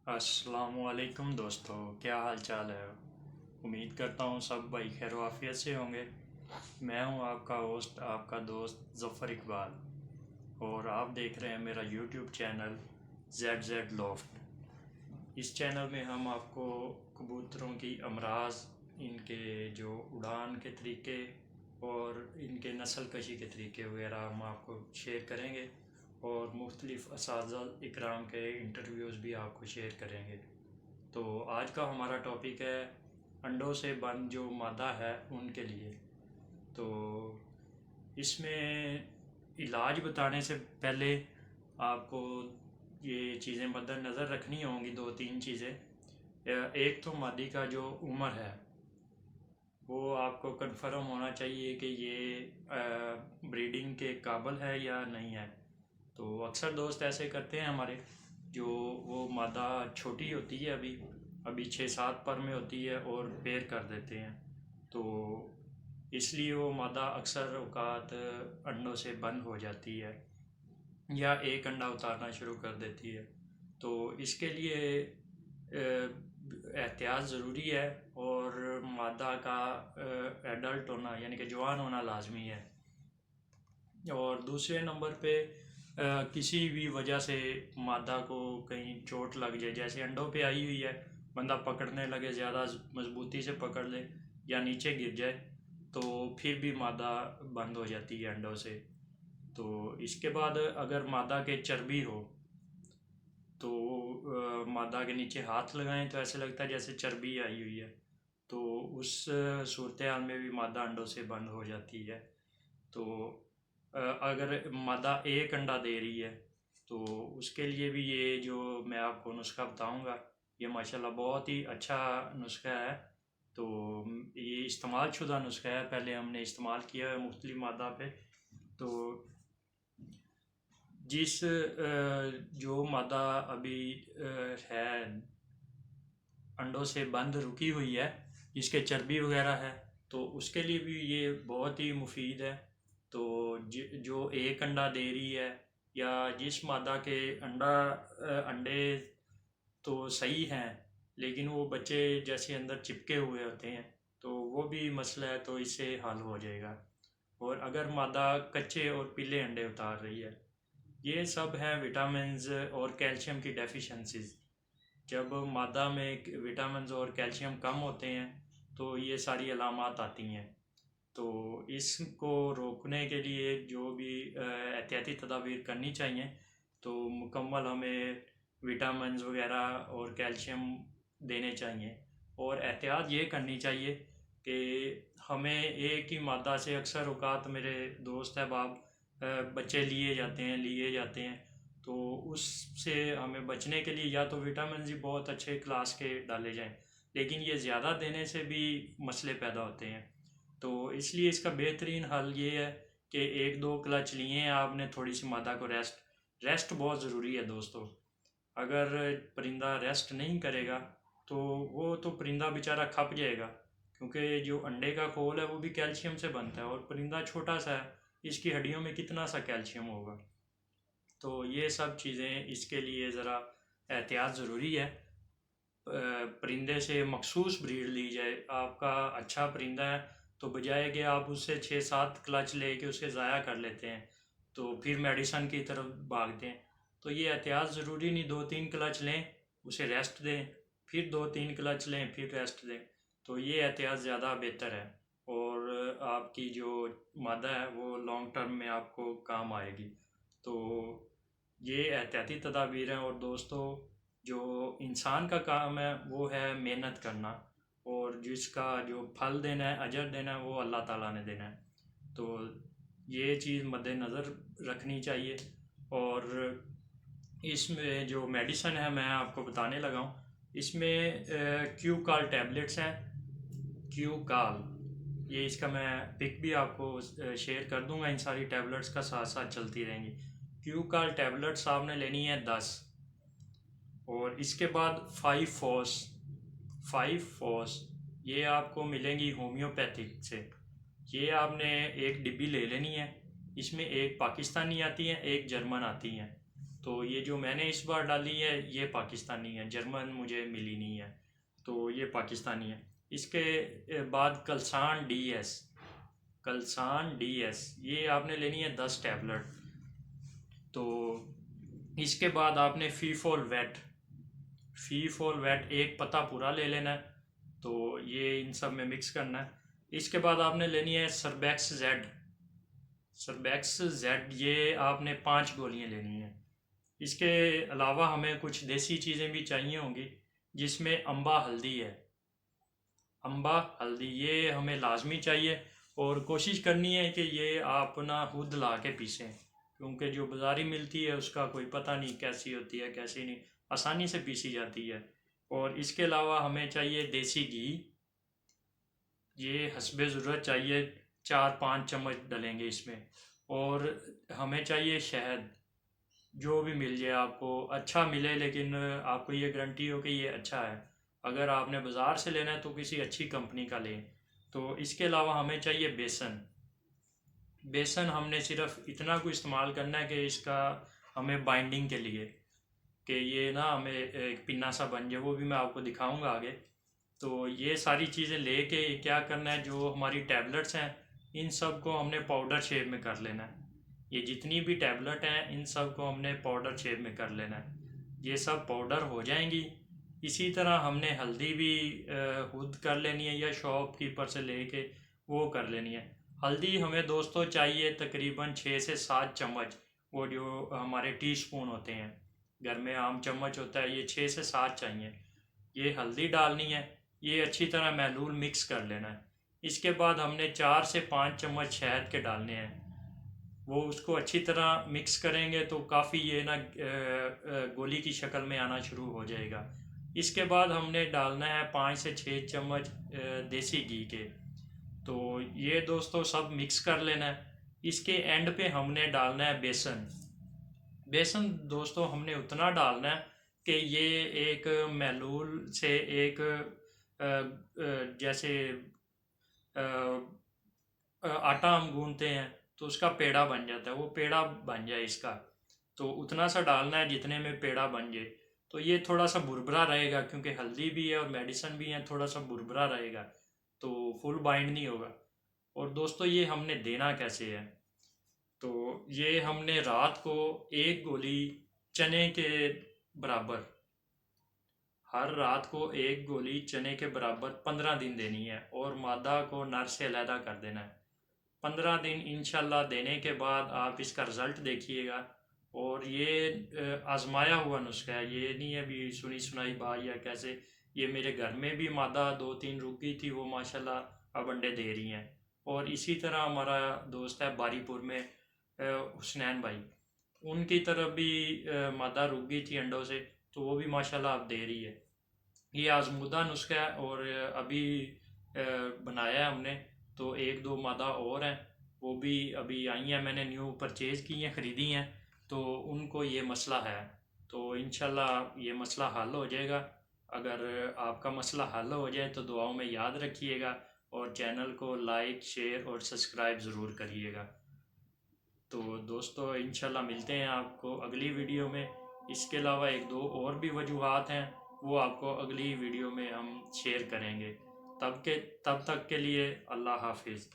अस्सलामुअलैकुम दोस्तों, क्या हाल चाल है। उम्मीद करता हूँ सब भाई खैर आफियत से होंगे। मैं हूँ आपका होस्ट, आपका दोस्त ज़फ़र इकबाल, और आप देख रहे हैं मेरा YouTube channel Z Z loft. इस चैनल में हम आपको कबूतरों की अमराज, इनके जो उड़ान के तरीके और इनके नस्ल कशी के तरीके वगैरह हम आपको शेयर करेंगे, और मुख्तलिफ़ असातिज़ा इकराम के इंटरव्यूज़ भी आपको शेयर करेंगे। तो आज का हमारा टॉपिक है अंडों से बंद जो मादा है उनके लिए। तो इसमें इलाज बताने से पहले आपको ये चीज़ें मद्देनज़र रखनी होंगी, दो तीन चीज़ें। एक तो मादी का जो उम्र है वो आपको कंफर्म होना चाहिए कि ये ब्रीडिंग के काबिल है या नहीं है। तो अक्सर दोस्त ऐसे करते हैं हमारे, जो वो मादा छोटी होती है, अभी अभी 6-7 पर में होती है और पेड़ कर देते हैं। तो इसलिए वो मादा अक्सर औकात अंडों से बंद हो जाती है या एक अंडा उतारना शुरू कर देती है। तो इसके लिए एहतियात ज़रूरी है, और मादा का एडल्ट होना यानी कि जवान होना लाजमी है। और दूसरे नंबर पे किसी भी वजह से मादा को कहीं चोट लग जाए, जैसे अंडों पे आई हुई है, बंदा पकड़ने लगे, ज़्यादा मजबूती से पकड़ ले या नीचे गिर जाए, तो फिर भी मादा बंद हो जाती है अंडों से। तो इसके बाद अगर मादा के चर्बी हो तो मादा के नीचे हाथ लगाएं तो ऐसे लगता है जैसे चर्बी आई हुई है। तो उस सूरत हाल में भी मादा अंडों से बंद हो जाती है। तो अगर मादा एक अंडा दे रही है तो उसके लिए भी ये जो मैं आपको नुस्खा बताऊंगा, ये माशाल्लाह बहुत ही अच्छा नुस्खा है। तो ये इस्तेमाल शुदा नुस्खा है, पहले हमने इस्तेमाल किया है मुख्तलिफ मादा पे। तो जिस जो मादा अभी है अंडों से बंद रुकी हुई है, जिसके चर्बी वगैरह है, तो उसके लिए भी ये बहुत ही मुफीद है। तो जो एक अंडा दे रही है, या जिस मादा के अंडे तो सही हैं लेकिन वो बच्चे जैसे अंदर चिपके हुए होते हैं, तो वो भी मसला है, तो इससे हल हो जाएगा। और अगर मादा कच्चे और पीले अंडे उतार रही है, ये सब हैं विटामिन्स और कैल्शियम की डेफिशिएंसीज। जब मादा में विटामिन और कैल्शियम कम होते हैं तो ये सारी अलामात आती हैं। तो इसको रोकने के लिए जो भी एहतियाती तदाबीर करनी चाहिए, तो मुकम्मल हमें विटामिन वगैरह और कैल्शियम देने चाहिए। और एहतियात ये करनी चाहिए कि हमें एक ही मादा से अक्सर औकात मेरे दोस्त अहबाब बच्चे लिए जाते हैं। तो उससे हमें बचने के लिए या तो विटामिन जी बहुत अच्छे क्लास के डाले जाएं, लेकिन ये ज़्यादा देने से भी मसले पैदा होते हैं। तो इसलिए इसका बेहतरीन हल ये है कि एक दो क्लच लिए हैं आपने, थोड़ी सी मादा को रेस्ट बहुत ज़रूरी है दोस्तों। अगर परिंदा रेस्ट नहीं करेगा तो वो तो परिंदा बेचारा खप जाएगा, क्योंकि जो अंडे का खोल है वो भी कैल्शियम से बनता है, और परिंदा छोटा सा है, इसकी हड्डियों में कितना सा कैल्शियम होगा। तो ये सब चीज़ें इसके लिए ज़रा एहतियात ज़रूरी है। परिंदे से मखसूस ब्रीड ली जाए। आपका अच्छा परिंदा है तो बजाय कि आप उससे 6-7 क्लच लेके उसे ज़ाया कर लेते हैं, तो फिर मेडिसन की तरफ भागते हैं। तो ये एहतियात ज़रूरी नहीं, 2-3 क्लच लें, उसे रेस्ट दें, फिर 2-3 क्लच लें, फिर रेस्ट दें। तो ये एहतियात ज़्यादा बेहतर है, और आपकी जो मादा है वो लॉन्ग टर्म में आपको काम आएगी। तो ये एहतियाती तदाबीर हैं। और दोस्तों, जो इंसान का काम है वो है मेहनत करना, और जिसका जो फल देना है, अजर देना है, वो अल्लाह ताला ने देना है। तो ये चीज़ मद्देनज़र रखनी चाहिए। और इसमें जो मेडिसन है मैं आपको बताने लगा हूँ, इसमें क्यू काल टैबलेट्स हैं। क्यू काल, ये इसका मैं पिक भी आपको शेयर कर दूंगा, इन सारी टैबलेट्स का साथ साथ चलती रहेंगी। क्यू काल टैबलेट्स आपने लेनी है 10, और इसके बाद 5 फोर्स, 5 फोर्स ये आपको मिलेंगी होम्योपैथिक से। ये आपने एक डिब्बी ले लेनी है। इसमें एक पाकिस्तानी आती है, एक जर्मन आती है। तो ये जो मैंने इस बार डाली है ये पाकिस्तानी है, जर्मन मुझे मिली नहीं है, तो ये पाकिस्तानी है। इसके बाद कलसान डी एस ये आपने लेनी है 10 टैबलेट। तो इसके बाद आपने फी फॉल वेट एक पत्ता पूरा ले लेना है, तो ये इन सब में मिक्स करना है। इसके बाद आपने लेनी है सरबैक्स जेड ये आपने 5 गोलियां लेनी है। इसके अलावा हमें कुछ देसी चीज़ें भी चाहिए होंगी, जिसमें अम्बा हल्दी है। अम्बा हल्दी ये हमें लाजमी चाहिए, और कोशिश करनी है कि ये आप ना खुद ला के पीसें, क्योंकि जो बाज़ारी मिलती है उसका कोई पता नहीं कैसी होती है कैसी नहीं, आसानी से पीसी जाती है। और इसके अलावा हमें चाहिए देसी घी, ये हस्बे ज़रूरत चाहिए, 4-5 चम्मच डलेंगे इसमें। और हमें चाहिए शहद, जो भी मिल जाए आपको, अच्छा मिले, लेकिन आपको ये गारंटी हो कि ये अच्छा है। अगर आपने बाज़ार से लेना है तो किसी अच्छी कंपनी का लें। तो इसके अलावा हमें चाहिए बेसन हमने सिर्फ इतना को इस्तेमाल करना है कि इसका हमें बाइंडिंग के लिए, कि ये ना हमें एक पिन्ना सा बन जाए, वो भी मैं आपको दिखाऊंगा आगे। तो ये सारी चीज़ें लेके क्या करना है, जो हमारी टैबलेट्स हैं इन सब को हमने पाउडर शेप में कर लेना है। ये जितनी भी टैबलेट हैं इन सब को हमने पाउडर शेप में कर लेना है। ये सब पाउडर हो जाएंगी। इसी तरह हमने हल्दी भी खुद कर लेनी है या शॉपकीपर से लेके वो कर लेनी है। हल्दी हमें दोस्तों चाहिए तकरीबन 6 से 7 चम्मच, वो जो हमारे टीस्पून होते हैं, घर में आम चम्मच होता है, ये 6 से 7 चाहिए। ये हल्दी डालनी है, ये अच्छी तरह महलूल मिक्स कर लेना है। इसके बाद हमने 4 से 5 चम्मच शहद के डालने हैं, वो उसको अच्छी तरह मिक्स करेंगे तो काफ़ी ये ना गोली की शक्ल में आना शुरू हो जाएगा। इसके बाद हमने डालना है 5 से 6 चम्मच देसी घी के। तो ये दोस्तों सब मिक्स कर लेना है। इसके एंड पे हमने डालना है बेसन दोस्तों हमने उतना डालना है कि ये एक महलूल से एक जैसे आटा हम गूंथते हैं तो उसका पेड़ा बन जाता है, वो पेड़ा बन जाए इसका। तो उतना सा डालना है जितने में पेड़ा बन जाए। तो ये थोड़ा सा बुरबुरा रहेगा, क्योंकि हल्दी भी है और मेडिसिन भी है, थोड़ा सा बुरबुरा रहेगा, तो फुल बाइंड नहीं होगा। और दोस्तों ये हमने देना कैसे है, तो ये हमने रात को एक गोली चने के बराबर, हर रात को एक गोली चने के बराबर 15 दिन देनी है, और मादा को नर से अलहदा कर देना है। 15 दिन इंशाल्लाह देने के बाद आप इसका रिज़ल्ट देखिएगा। और ये आजमाया हुआ नुस्खा है, ये नहीं है भी सुनी सुनाई बात या कैसे। ये मेरे घर में भी मादा 2-3 रुक गई थी, वो माशाल्लाह अब अंडे दे रही हैं। और इसी तरह हमारा दोस्त है बारीपुर में हुसनैन भाई, उनकी तरफ भी मादा रुक गई थी अंडों से, तो वो भी माशाल्लाह अब दे रही है। ये आजमूदा नुस्खा है, और अभी बनाया है हमने। तो 1-2 मादा और हैं, वो भी अभी आई हैं, मैंने न्यू परचेज़ की हैं, ख़रीदी हैं, तो उनको ये मसला है। तो इंशाल्लाह ये मसला हल हो जाएगा। अगर आपका मसला हल हो जाए तो दुआओं में याद रखिएगा, और चैनल को लाइक शेयर और सब्सक्राइब ज़रूर करिएगा। तो दोस्तों इंशाल्लाह मिलते हैं आपको अगली वीडियो में। इसके अलावा 1-2 और भी वजूहात हैं, वो आपको अगली वीडियो में हम शेयर करेंगे। तब तक के लिए अल्लाह हाफिज़।